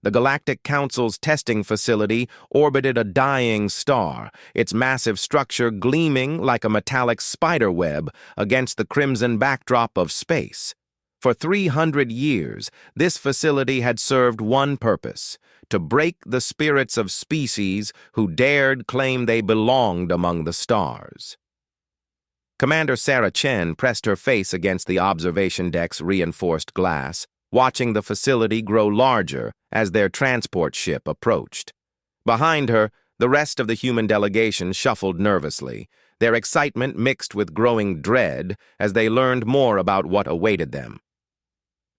The Galactic Council's testing facility orbited a dying star, its massive structure gleaming like a metallic spiderweb against the crimson backdrop of space. For 300 years, this facility had served one purpose: to break the spirits of species who dared claim they belonged among the stars. Commander Sarah Chen pressed her face against the observation deck's reinforced glass, watching the facility grow larger as their transport ship approached. Behind her, the rest of the human delegation shuffled nervously, their excitement mixed with growing dread as they learned more about what awaited them.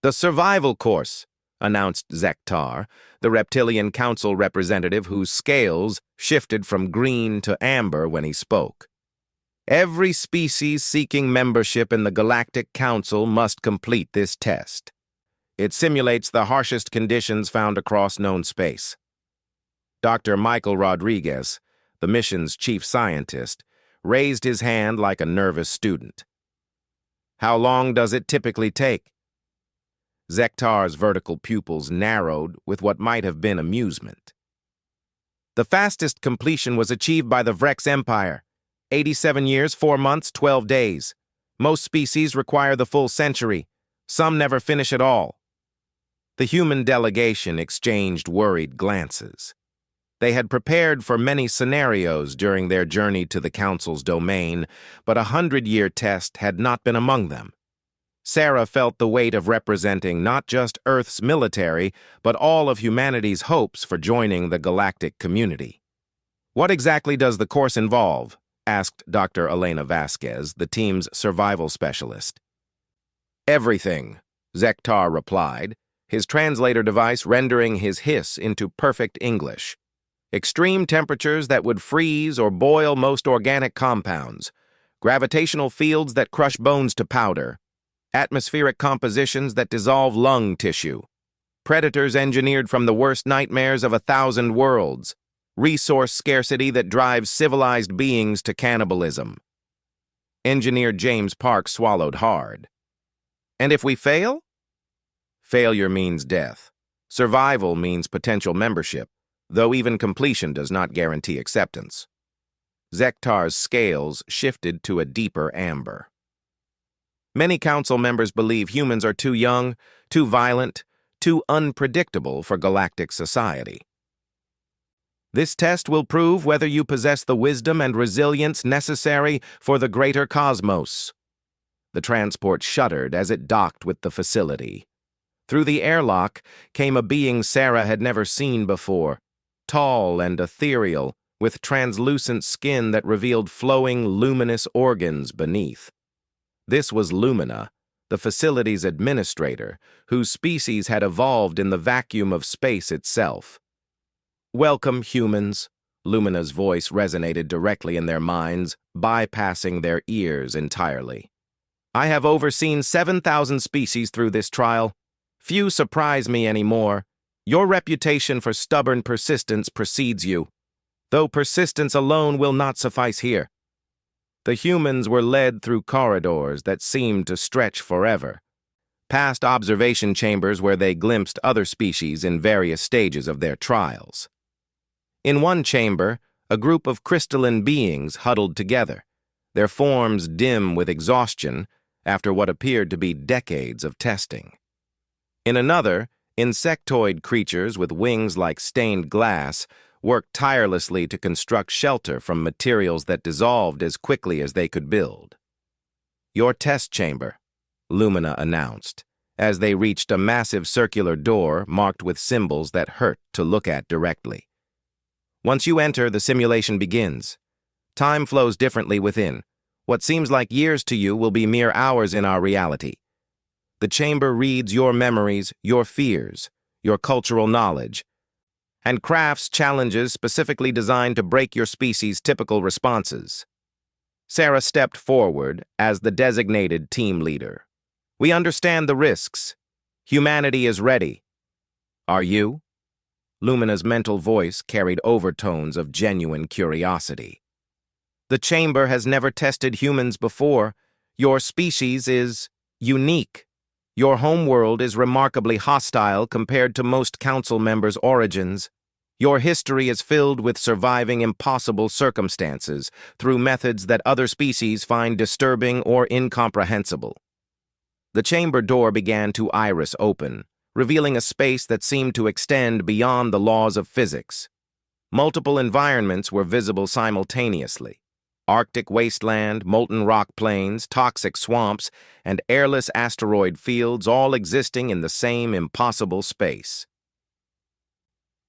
"The survival course," announced Zektar, the Reptilian Council representative whose scales shifted from green to amber when he spoke. "Every species seeking membership in the Galactic Council must complete this test. It simulates the harshest conditions found across known space." Dr. Michael Rodriguez, the mission's chief scientist, raised his hand like a nervous student. "How long does it typically take?" Zektar's vertical pupils narrowed with what might have been amusement. "The fastest completion was achieved by the Vrex Empire. 87 years, 4 months, 12 days. Most species require the full century. Some never finish at all." The human delegation exchanged worried glances. They had prepared for many scenarios during their journey to the Council's domain, but a 100-year test had not been among them. Sarah felt the weight of representing not just Earth's military, but all of humanity's hopes for joining the galactic community. "What exactly does the course involve?" asked Dr. Elena Vasquez, the team's survival specialist. "Everything," Zektar replied, his translator device rendering his hiss into perfect English. "Extreme temperatures that would freeze or boil most organic compounds, gravitational fields that crush bones to powder, atmospheric compositions that dissolve lung tissue, predators engineered from the worst nightmares of 1,000 worlds, resource scarcity that drives civilized beings to cannibalism." Engineer James Park swallowed hard. "And if we fail?" "Failure means death. Survival means potential membership, though even completion does not guarantee acceptance." Zektar's scales shifted to a deeper amber. "Many council members believe humans are too young, too violent, too unpredictable for galactic society. This test will prove whether you possess the wisdom and resilience necessary for the greater cosmos." The transport shuddered as it docked with the facility. Through the airlock came a being Sarah had never seen before, tall and ethereal, with translucent skin that revealed flowing, luminous organs beneath. This was Lumina, the facility's administrator, whose species had evolved in the vacuum of space itself. "Welcome, humans," Lumina's voice resonated directly in their minds, bypassing their ears entirely. "I have overseen 7,000 species through this trial. Few surprise me anymore. Your reputation for stubborn persistence precedes you, though persistence alone will not suffice here." The humans were led through corridors that seemed to stretch forever, past observation chambers where they glimpsed other species in various stages of their trials. In one chamber, a group of crystalline beings huddled together, their forms dim with exhaustion after what appeared to be decades of testing. In another, insectoid creatures with wings like stained glass worked tirelessly to construct shelter from materials that dissolved as quickly as they could build. "Your test chamber," Lumina announced, as they reached a massive circular door marked with symbols that hurt to look at directly. "Once you enter, the simulation begins. Time flows differently within. What seems like years to you will be mere hours in our reality. The chamber reads your memories, your fears, your cultural knowledge, and crafts challenges specifically designed to break your species' typical responses." Sarah stepped forward as the designated team leader. "We understand the risks. Humanity is ready. Are you?" Lumina's mental voice carried overtones of genuine curiosity. "The chamber has never tested humans before. Your species is unique. Your homeworld is remarkably hostile compared to most council members' origins. Your history is filled with surviving impossible circumstances through methods that other species find disturbing or incomprehensible. The chamber door began to iris open, revealing a space that seemed to extend beyond the laws of physics. Multiple environments were visible simultaneously. Arctic wasteland, molten rock plains, toxic swamps, and airless asteroid fields all existing in the same impossible space.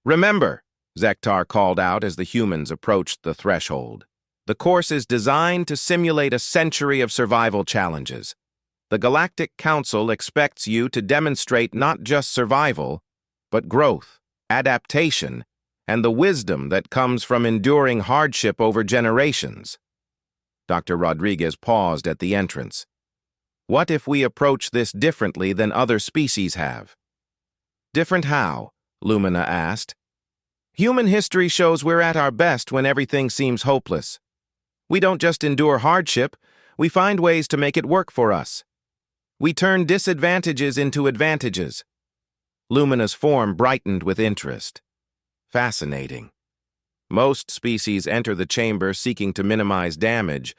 "Remember," Zektar called out as the humans approached the threshold, "the course is designed to simulate a century of survival challenges. The Galactic Council expects you to demonstrate not just survival, but growth, adaptation, and the wisdom that comes from enduring hardship over generations." Dr. Rodriguez paused at the entrance. "What if we approach this differently than other species have?" "Different how?" Lumina asked. "Human history shows we're at our best when everything seems hopeless. We don't just endure hardship, we find ways to make it work for us. We turn disadvantages into advantages." Lumina's form brightened with interest. "Fascinating. Most species enter the chamber seeking to minimize damage,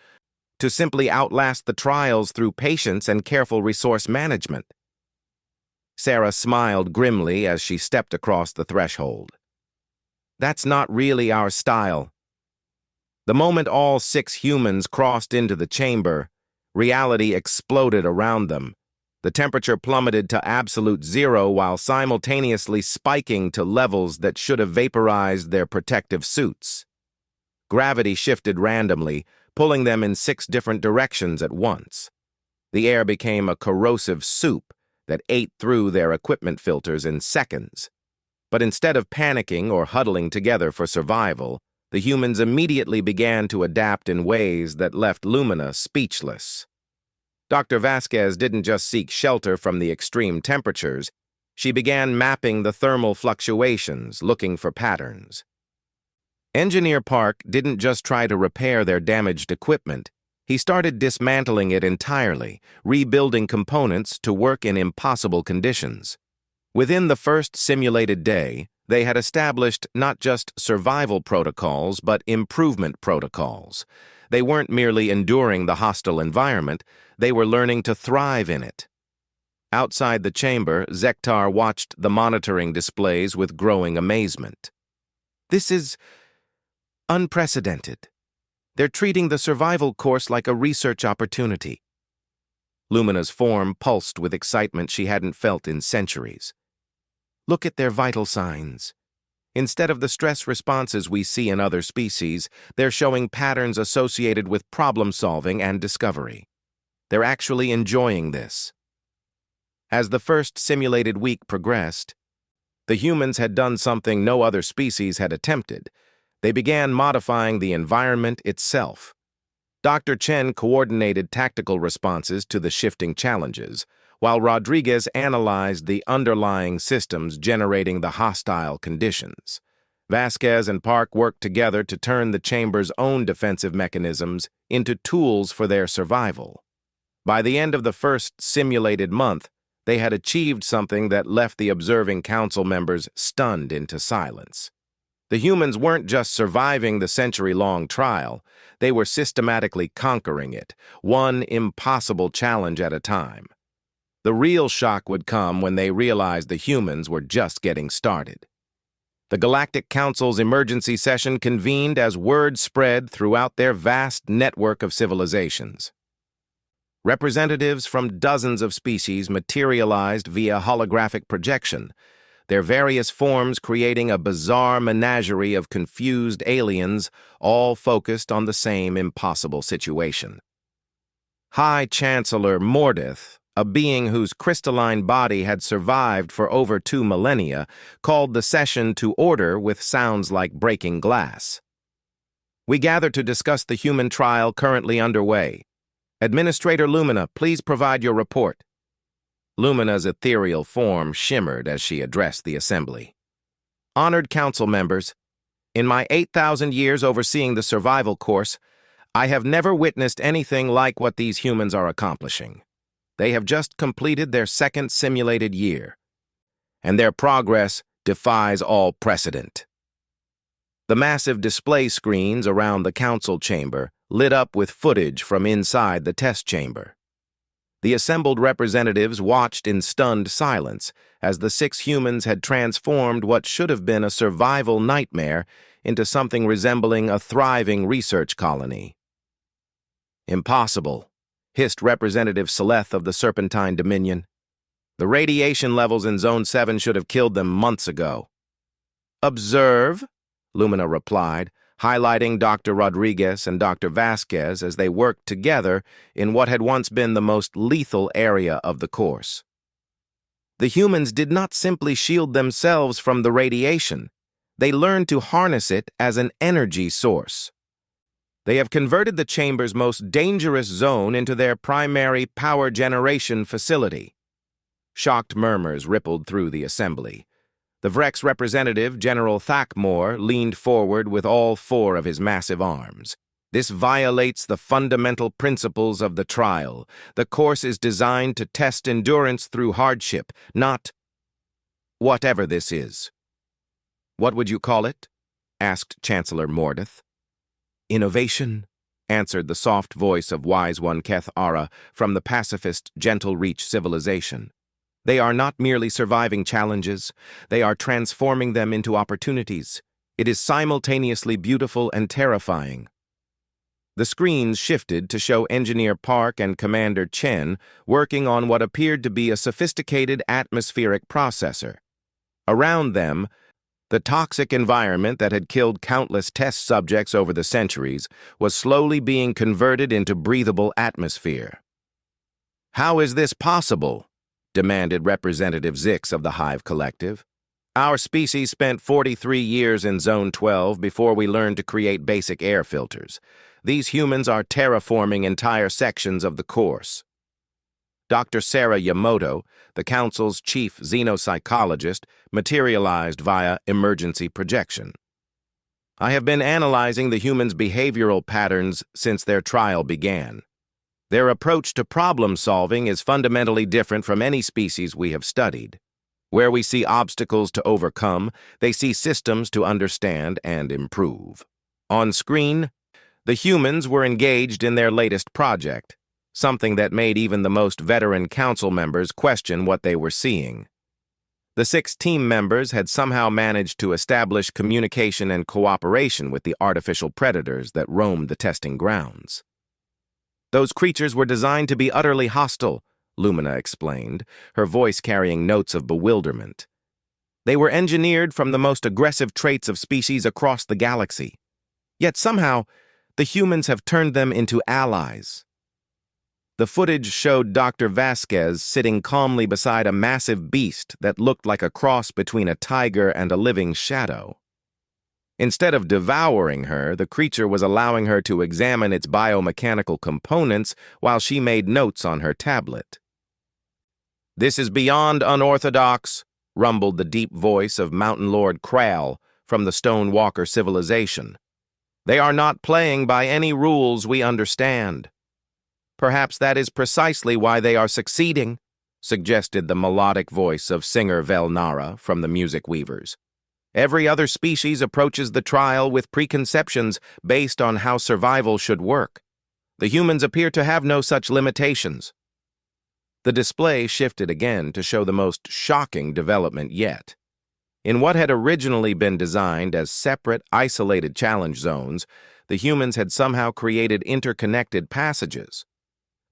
to simply outlast the trials through patience and careful resource management." Sarah smiled grimly as she stepped across the threshold. "That's not really our style." The moment all 6 humans crossed into the chamber, reality exploded around them. The temperature plummeted to absolute zero while simultaneously spiking to levels that should have vaporized their protective suits. Gravity shifted randomly, pulling them in 6 different directions at once. The air became a corrosive soup that ate through their equipment filters in seconds. But instead of panicking or huddling together for survival, the humans immediately began to adapt in ways that left Lumina speechless. Dr. Vasquez didn't just seek shelter from the extreme temperatures, she began mapping the thermal fluctuations, looking for patterns. Engineer Park didn't just try to repair their damaged equipment, he started dismantling it entirely, rebuilding components to work in impossible conditions. Within the first simulated day, they had established not just survival protocols, but improvement protocols. They weren't merely enduring the hostile environment, they were learning to thrive in it. Outside the chamber, Zektar watched the monitoring displays with growing amazement. "This is unprecedented. They're treating the survival course like a research opportunity." Lumina's form pulsed with excitement she hadn't felt in centuries. "Look at their vital signs. Instead of the stress responses we see in other species, they're showing patterns associated with problem-solving and discovery. They're actually enjoying this." As the first simulated week progressed, the humans had done something no other species had attempted. They began modifying the environment itself. Dr. Chen coordinated tactical responses to the shifting challenges, while Rodriguez analyzed the underlying systems generating the hostile conditions. Vasquez and Park worked together to turn the chamber's own defensive mechanisms into tools for their survival. By the end of the first simulated month, they had achieved something that left the observing council members stunned into silence. The humans weren't just surviving the century-long trial, they were systematically conquering it, one impossible challenge at a time. The real shock would come when they realized the humans were just getting started. The Galactic Council's emergency session convened as word spread throughout their vast network of civilizations. Representatives from dozens of species materialized via holographic projection, their various forms creating a bizarre menagerie of confused aliens, all focused on the same impossible situation. High Chancellor Mordith, a being whose crystalline body had survived for over 2 millennia, called the session to order with sounds like breaking glass. "We gather to discuss the human trial currently underway. Administrator Lumina, please provide your report." Lumina's ethereal form shimmered as she addressed the assembly. "Honored council members, in my 8,000 years overseeing the survival course, I have never witnessed anything like what these humans are accomplishing. They have just completed their second simulated year, and their progress defies all precedent. The massive display screens around the council chamber lit up with footage from inside the test chamber. The assembled representatives watched in stunned silence as the 6 humans had transformed what should have been a survival nightmare into something resembling a thriving research colony. "Impossible," hissed Representative Seleth of the Serpentine Dominion. "The radiation levels in Zone 7 should have killed them months ago." "Observe," Lumina replied, highlighting Dr. Rodriguez and Dr. Vasquez as they worked together in what had once been the most lethal area of the course. The humans did not simply shield themselves from the radiation. They learned to harness it as an energy source. They have converted the chamber's most dangerous zone into their primary power generation facility. Shocked murmurs rippled through the assembly. The Vrex representative, General Thakmore, leaned forward with all 4 of his massive arms. "This violates the fundamental principles of the trial. The course is designed to test endurance through hardship, not whatever this is." "What would you call it?" asked Chancellor Mordeth. "Innovation," answered the soft voice of Wise One Keth Ara from the pacifist Gentle Reach civilization. "They are not merely surviving challenges, they are transforming them into opportunities. It is simultaneously beautiful and terrifying." The screens shifted to show Engineer Park and Commander Chen working on what appeared to be a sophisticated atmospheric processor. Around them, the toxic environment that had killed countless test subjects over the centuries was slowly being converted into breathable atmosphere. "How is this possible?" demanded Representative Zix of the Hive Collective. "Our species spent 43 years in Zone 12 before we learned to create basic air filters. These humans are terraforming entire sections of the course." Dr. Sarah Yamoto, the Council's chief xenopsychologist, materialized via emergency projection. "I have been analyzing the humans' behavioral patterns since their trial began. Their approach to problem-solving is fundamentally different from any species we have studied. Where we see obstacles to overcome, they see systems to understand and improve." On screen, the humans were engaged in their latest project, something that made even the most veteran council members question what they were seeing. The 6 team members had somehow managed to establish communication and cooperation with the artificial predators that roamed the testing grounds. "Those creatures were designed to be utterly hostile," Lumina explained, her voice carrying notes of bewilderment. "They were engineered from the most aggressive traits of species across the galaxy. Yet somehow, the humans have turned them into allies." The footage showed Dr. Vasquez sitting calmly beside a massive beast that looked like a cross between a tiger and a living shadow. Instead of devouring her, the creature was allowing her to examine its biomechanical components while she made notes on her tablet. "This is beyond unorthodox," rumbled the deep voice of Mountain Lord Kral from the Stonewalker civilization. "They are not playing by any rules we understand." "Perhaps that is precisely why they are succeeding," suggested the melodic voice of singer Velnara from the Music Weavers. "Every other species approaches the trial with preconceptions based on how survival should work. The humans appear to have no such limitations." The display shifted again to show the most shocking development yet. In what had originally been designed as separate, isolated challenge zones, the humans had somehow created interconnected passages.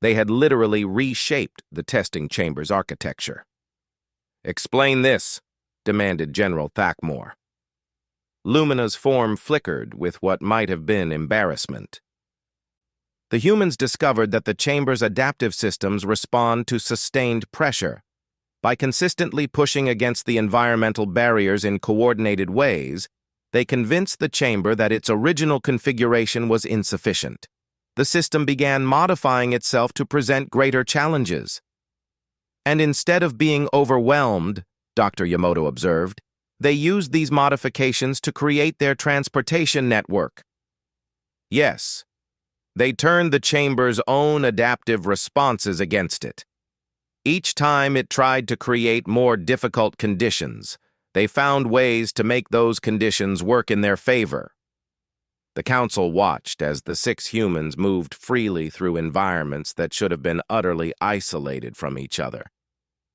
They had literally reshaped the testing chamber's architecture. "Explain this," demanded General Thakmore. Lumina's form flickered with what might have been embarrassment. "The humans discovered that the chamber's adaptive systems respond to sustained pressure. By consistently pushing against the environmental barriers in coordinated ways, they convinced the chamber that its original configuration was insufficient. The system began modifying itself to present greater challenges. And instead of being overwhelmed," Dr. Yamoto observed, "they used these modifications to create their transportation network." "Yes, they turned the chamber's own adaptive responses against it," Each time it tried to create more difficult conditions, they found ways to make those conditions work in their favor. The council watched as the 6 humans moved freely through environments that should have been utterly isolated from each other.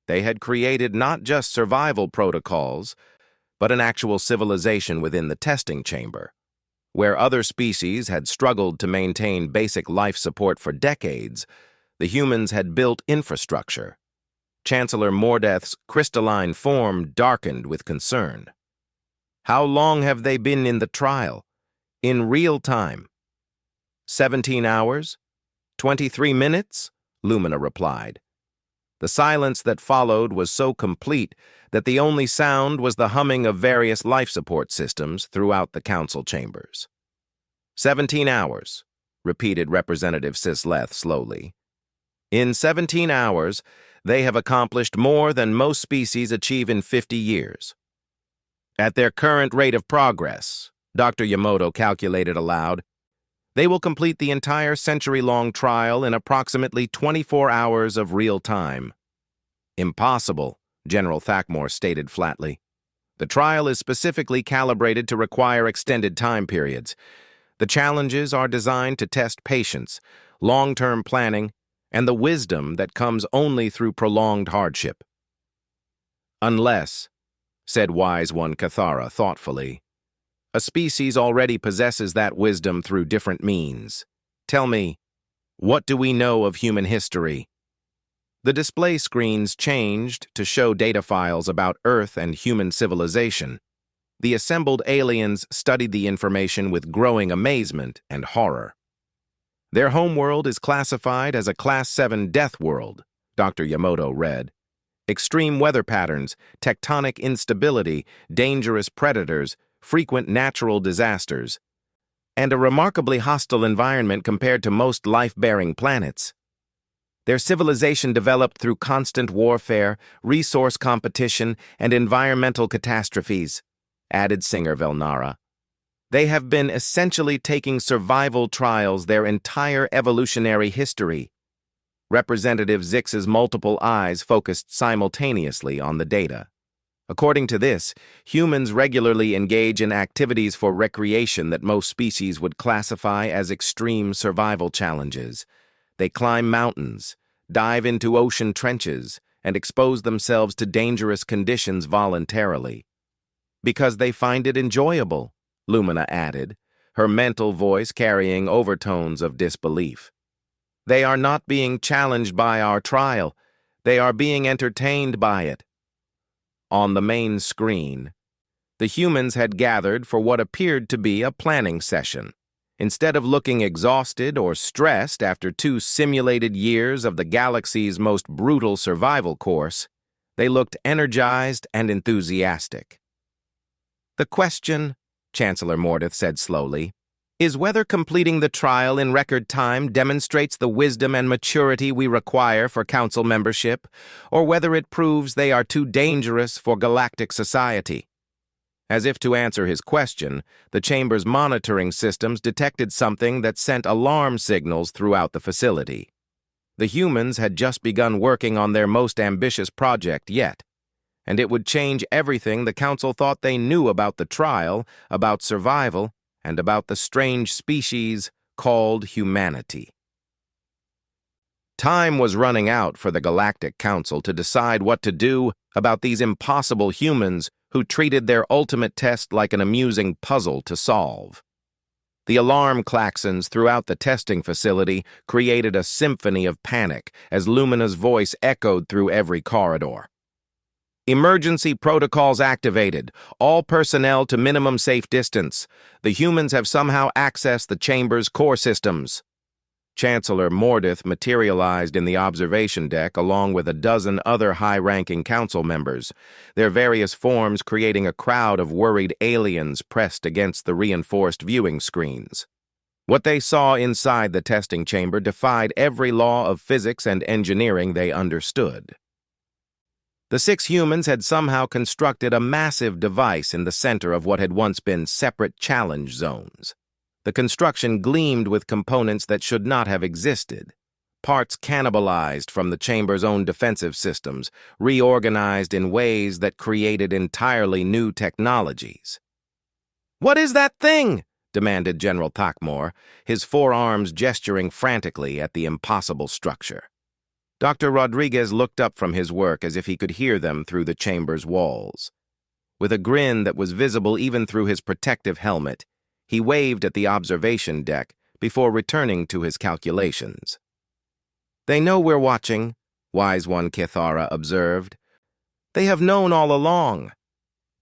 They had created not just survival protocols, but an actual civilization within the testing chamber. Where other species had struggled to maintain basic life support for decades, the humans had built infrastructure. Chancellor Mordeth's crystalline form darkened with concern. "How long have they been in the trial? In real time?" 17 hours? 23 minutes? Lumina replied. The silence that followed was so complete that the only sound was the humming of various life support systems throughout the council chambers. 17 hours, repeated Representative Sisleth slowly. In 17 hours, they have accomplished more than most species achieve in 50 years. At their current rate of progress, Dr. Yamato calculated aloud, they will complete the entire century-long trial in approximately 24 hours of real time. Impossible, General Thackmore stated flatly. The trial is specifically calibrated to require extended time periods. The challenges are designed to test patience, long-term planning, and the wisdom that comes only through prolonged hardship. Unless, said Wise One Cathara thoughtfully, a species already possesses that wisdom through different means. Tell me, what do we know of human history? The display screens changed to show data files about Earth and human civilization. The assembled aliens studied the information with growing amazement and horror. Their homeworld is classified as a Class 7 death world, Dr. Yamato read. Extreme weather patterns, tectonic instability, dangerous predators, frequent natural disasters, and a remarkably hostile environment compared to most life-bearing planets. Their civilization developed through constant warfare, resource competition, and environmental catastrophes, added Singer Velnara. They have been essentially taking survival trials their entire evolutionary history. Representative Zix's multiple eyes focused simultaneously on the data. According to this, humans regularly engage in activities for recreation that most species would classify as extreme survival challenges. They climb mountains, dive into ocean trenches, and expose themselves to dangerous conditions voluntarily. Because they find it enjoyable, Lumina added, her mental voice carrying overtones of disbelief. They are not being challenged by our trial. They are being entertained by it. On the main screen, the humans had gathered for what appeared to be a planning session. Instead of looking exhausted or stressed after 2 simulated years of the galaxy's most brutal survival course, they looked energized and enthusiastic. The question, Chancellor Mordeth said slowly, is whether completing the trial in record time demonstrates the wisdom and maturity we require for council membership, or whether it proves they are too dangerous for galactic society. As if to answer his question, the chamber's monitoring systems detected something that sent alarm signals throughout the facility. The humans had just begun working on their most ambitious project yet, and it would change everything the council thought they knew about the trial, about survival, and about the strange species called humanity. Time was running out for the Galactic Council to decide what to do about these impossible humans who treated their ultimate test like an amusing puzzle to solve. The alarm klaxons throughout the testing facility created a symphony of panic as Lumina's voice echoed through every corridor. Emergency protocols activated. All personnel to minimum safe distance. The humans have somehow accessed the chamber's core systems. Chancellor Mordeth materialized in the observation deck along with a dozen other high-ranking council members, their various forms creating a crowd of worried aliens pressed against the reinforced viewing screens. What they saw inside the testing chamber defied every law of physics and engineering they understood. The 6 humans had somehow constructed a massive device in the center of what had once been separate challenge zones. The construction gleamed with components that should not have existed. parts cannibalized from the chamber's own defensive systems, reorganized in ways that created entirely new technologies. "What is that thing?" demanded General Thakmor, his forearms gesturing frantically at the impossible structure. Dr. Rodriguez looked up from his work as if he could hear them through the chamber's walls. With a grin that was visible even through his protective helmet, he waved at the observation deck before returning to his calculations. "They know we're watching," Wise One Kithara observed. "They have known all along."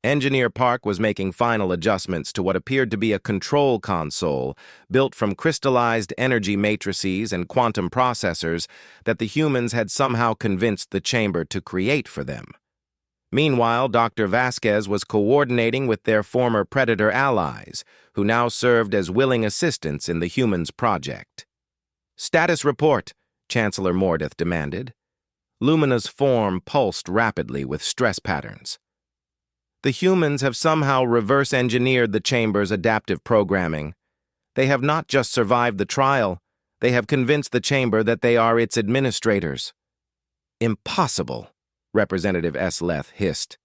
Engineer Park was making final adjustments to what appeared to be a control console built from crystallized energy matrices and quantum processors that the humans had somehow convinced the chamber to create for them. Meanwhile, Dr. Vasquez was coordinating with their former Predator allies, who now served as willing assistants in the humans' project. "Status report," Chancellor Mordeth demanded. Lumina's form pulsed rapidly with stress patterns. "The humans have somehow reverse-engineered the chamber's adaptive programming. They have not just survived the trial, they have convinced the chamber that they are its administrators." "Impossible," Representative Leth hissed.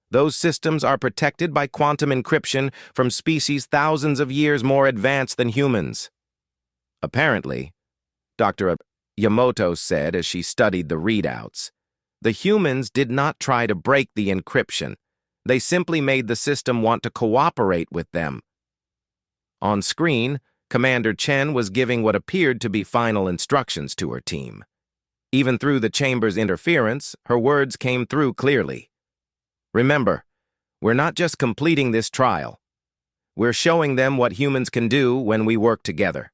"Those systems are protected by quantum encryption from species thousands of years more advanced than humans." "Apparently," Dr. Yamamoto said as she studied the readouts, "the humans did not try to break the encryption. They simply made the system want to cooperate with them." On screen, Commander Chen was giving what appeared to be final instructions to her team. Even through the chamber's interference, her words came through clearly. "Remember, we're not just completing this trial. We're showing them what humans can do when we work together."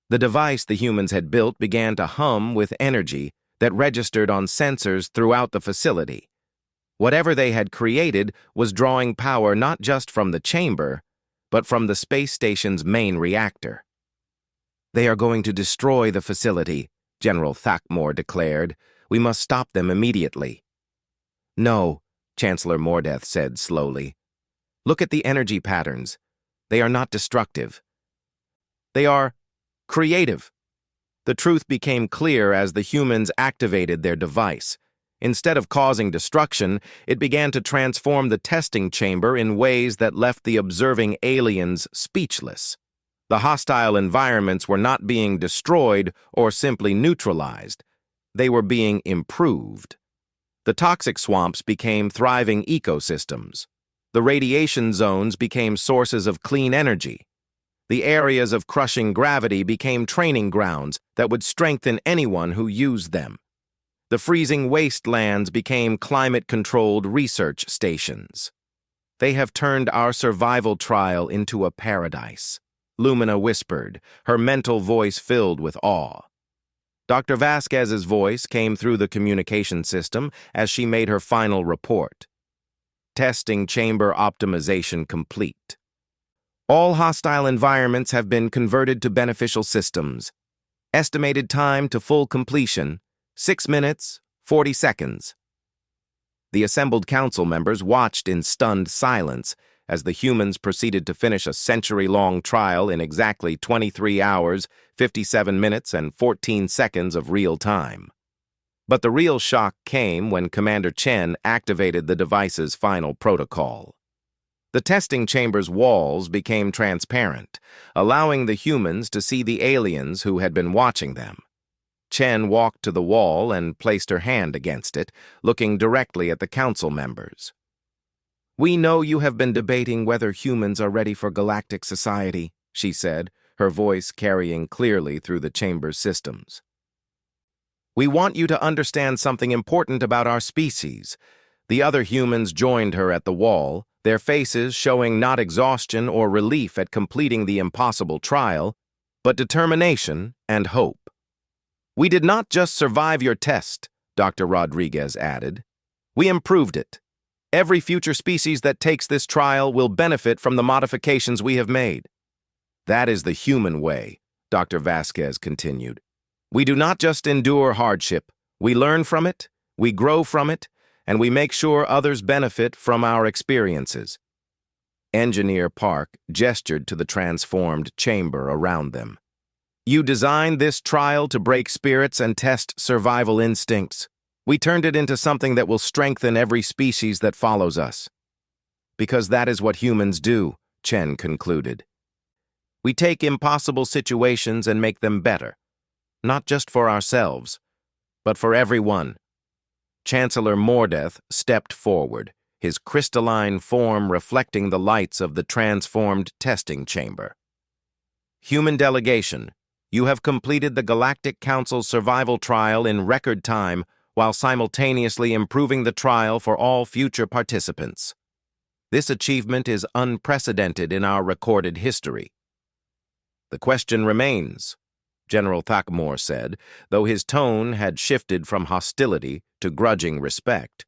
The device the humans had built began to hum with energy that registered on sensors throughout the facility. Whatever they had created was drawing power not just from the chamber, but from the space station's main reactor. "They are going to destroy the facility," General Thakmor declared. "We must stop them immediately." "No," Chancellor Mordeth said slowly. "Look at the energy patterns. They are not destructive. They are creative." The truth became clear as the humans activated their device. Instead of causing destruction, it began to transform the testing chamber in ways that left the observing aliens speechless. The hostile environments were not being destroyed or simply neutralized. They were being improved. The toxic swamps became thriving ecosystems. The radiation zones became sources of clean energy. The areas of crushing gravity became training grounds that would strengthen anyone who used them. The freezing wastelands became climate-controlled research stations. "They have turned our survival trial into a paradise," Lumina whispered, her mental voice filled with awe. Dr. Vasquez's voice came through the communication system as she made her final report. "Testing chamber optimization complete. All hostile environments have been converted to beneficial systems. Estimated time to full completion, 6 minutes, 40 seconds. The assembled council members watched in stunned silence as the humans proceeded to finish a century-long trial in exactly 23 hours, 57 minutes, and 14 seconds of real time. But the real shock came when Commander Chen activated the device's final protocol. The testing chamber's walls became transparent, allowing the humans to see the aliens who had been watching them. Chen walked to the wall and placed her hand against it, looking directly at the council members. "We know you have been debating whether humans are ready for galactic society," she said, her voice carrying clearly through the chamber's systems. "We want you to understand something important about our species." The other humans joined her at the wall, their faces showing not exhaustion or relief at completing the impossible trial, but determination and hope. "We did not just survive your test," Dr. Rodriguez added. "We improved it. Every future species that takes this trial will benefit from the modifications we have made." "That is the human way," Dr. Vasquez continued. "We do not just endure hardship. We learn from it, we grow from it, and we make sure others benefit from our experiences." Engineer Park gestured to the transformed chamber around them. You designed this trial to break spirits and test survival instincts. We turned it into something that will strengthen every species that follows us. Because that is what humans do, Chen concluded. We take impossible situations and make them better, not just for ourselves, but for everyone. Chancellor Mordeth stepped forward, his crystalline form reflecting the lights of the transformed testing chamber. Human delegation, you have completed the Galactic Council's survival trial in record time while simultaneously improving the trial for all future participants. This achievement is unprecedented in our recorded history. The question remains, General Thakmor said, though his tone had shifted from hostility to grudging respect,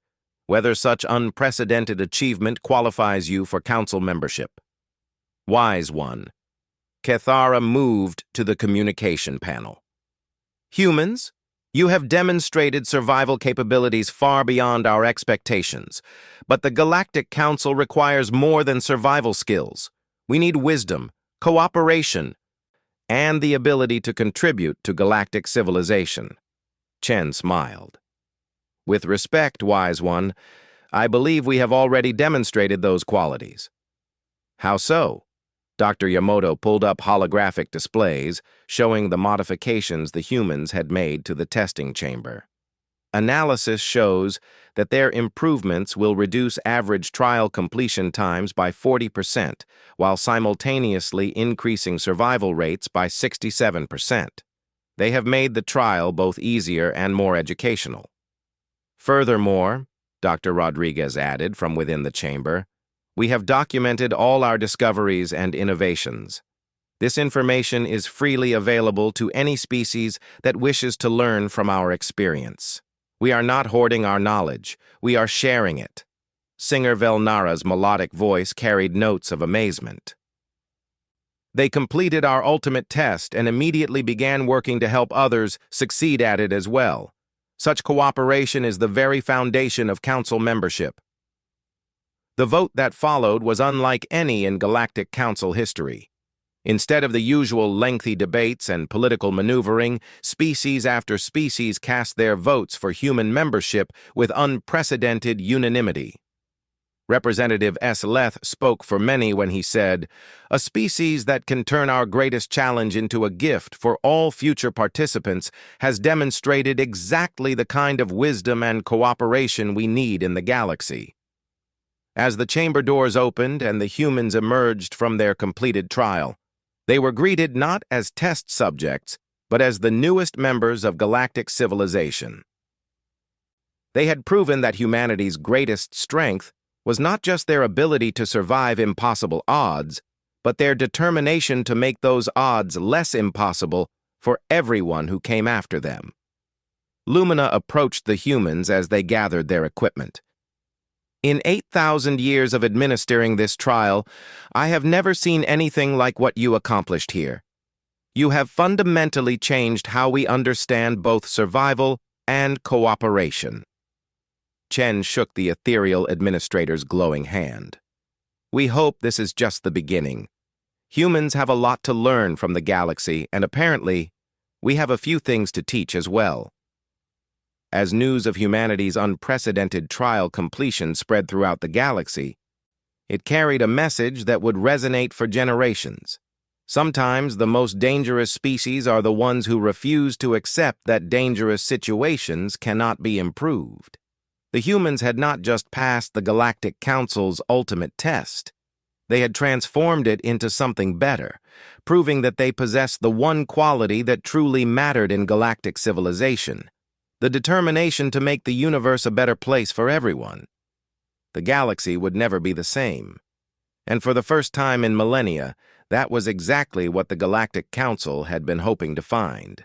whether such unprecedented achievement qualifies you for council membership. Wise one. Kethara moved to the communication panel. Humans, you have demonstrated survival capabilities far beyond our expectations, but the Galactic Council requires more than survival skills. We need wisdom, cooperation, and the ability to contribute to galactic civilization. Chen smiled. With respect, wise one, I believe we have already demonstrated those qualities. How so? Dr. Yamato pulled up holographic displays showing the modifications the humans had made to the testing chamber. Analysis shows that their improvements will reduce average trial completion times by 40%, while simultaneously increasing survival rates by 67%. They have made the trial both easier and more educational. Furthermore, Dr. Rodriguez added from within the chamber, we have documented all our discoveries and innovations. This information is freely available to any species that wishes to learn from our experience. We are not hoarding our knowledge, we are sharing it. Singer Velnara's melodic voice carried notes of amazement. They completed our ultimate test and immediately began working to help others succeed at it as well. Such cooperation is the very foundation of council membership. The vote that followed was unlike any in Galactic Council history. Instead of the usual lengthy debates and political maneuvering, species after species cast their votes for human membership with unprecedented unanimity. Representative S. Leth spoke for many when he said, "A species that can turn our greatest challenge into a gift for all future participants has demonstrated exactly the kind of wisdom and cooperation we need in the galaxy." As the chamber doors opened and the humans emerged from their completed trial, they were greeted not as test subjects, but as the newest members of galactic civilization. They had proven that humanity's greatest strength was not just their ability to survive impossible odds, but their determination to make those odds less impossible for everyone who came after them. Lumina approached the humans as they gathered their equipment. In 8,000 years of administering this trial, I have never seen anything like what you accomplished here. You have fundamentally changed how we understand both survival and cooperation. Chen shook the ethereal administrator's glowing hand. We hope this is just the beginning. Humans have a lot to learn from the galaxy, and apparently, we have a few things to teach as well. As news of humanity's unprecedented trial completion spread throughout the galaxy, it carried a message that would resonate for generations. Sometimes the most dangerous species are the ones who refuse to accept that dangerous situations cannot be improved. The humans had not just passed the Galactic Council's ultimate test. They had transformed it into something better, proving that they possessed the one quality that truly mattered in galactic civilization: the determination to make the universe a better place for everyone. The galaxy would never be the same. And for the first time in millennia, that was exactly what the Galactic Council had been hoping to find.